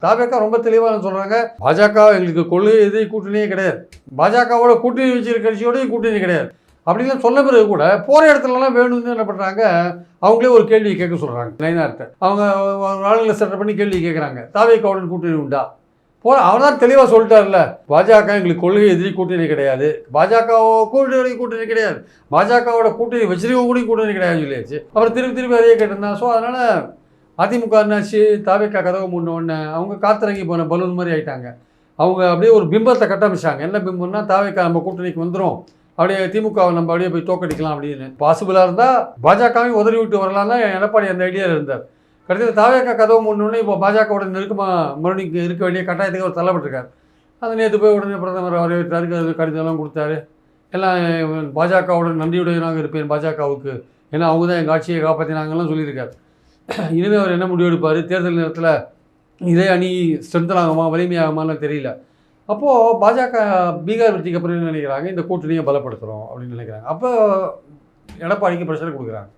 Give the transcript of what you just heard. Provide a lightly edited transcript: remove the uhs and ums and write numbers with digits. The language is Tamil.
தாவேக்கா ரொம்ப தெளிவாக சொல்கிறாங்க, பாஜக எங்களுக்கு கொள்கை எதிரி கூட்டணியே கிடையாது, பாஜகவோட கூட்டணி வச்சிருக்க கட்சியோடய கூட்டணி கிடையாது அப்படின்லாம் சொன்ன பிறகு கூட போகிற இடத்துலலாம் வேணும்னு என்ன பண்ணுறாங்க, அவங்களே ஒரு கேள்வி கேட்க சொல்கிறாங்க. நயினார்கிட்ட அவங்க ஆளுங்களை செட்டப் பண்ணி கேள்வி கேட்குறாங்க, தாவேக்காவுடன் கூட்டணி உண்டா? அவர் தான் தெளிவாக சொல்லிட்டார்ல, பாஜக எங்களுக்கு கொள்கை எதிரி கூட்டணி கிடையாது, பாஜக கூட்டணி கிடையாது, பாஜகவோட கூட்டணி வச்சிருக்கவங்க கூட கூட்டணி கிடையாதுன்னு சொல்லியாச்சு. அப்புறம் திருப்பி அதையே கேட்டிருந்தா. ஸோ அதனால் அதிமுக என்னாச்சு, தாவேக்கா கதவை முன்னோடனே அவங்க காத்திறங்கி போன பலூன் மாதிரி ஆகிட்டாங்க. அவங்க அப்படியே ஒரு பிம்பத்தை கட்டமைச்சாங்க. என்ன பிம்பம்னா, தாவேக்கா நம்ம கூட்டணிக்கு வந்துடும், அப்படியே திமுகவை நம்ம அப்படியே போய் தோக்கடிக்கலாம் அப்படின்னு. பாசிபிளாக இருந்தால் பாஜகவையும் உதறி விட்டு வரலாம் தான் எடப்பாடி அந்த ஐடியாவில் இருந்தார். கடைசியில் தாவேக்கா கதவு முன்னோடனே இப்போ பாஜகவோட நெருக்கமாக மறுபடியும் இருக்க வேண்டிய கட்டாயத்துக்கு அவர் தள்ளப்பட்டிருக்கார். அது நேற்று போய் உடனே பிரதமர் வரவேற்றாருக்கு, கடிதம்லாம் கொடுத்தாரு. எல்லாம் பாஜகவுடன் நன்றியுடையவனாக இருப்பேன் பாஜகவுக்கு, ஏன்னா அவங்க தான் எங்கள் ஆட்சியை காப்பாற்றினாங்கலாம் சொல்லியிருக்காரு. இனிமேல் அவர் என்ன முடிவு எடுப்பார், தேர்தல் நேரத்தில் இதே அணி ஸ்ட்ரென்தன் ஆகுமா வலிமையாகுமான்னு தெரியல. அப்போது பாஜக பீகார் வெற்றிக்கு அப்புறம் என்ன நினைக்கிறாங்க, இந்த கூட்டணியை பலப்படுத்துகிறோம் அப்படின்னு நினைக்கிறாங்க. அப்போ எடப்பாடிக்கு ப்ரெஷர் கொடுக்குறாங்க.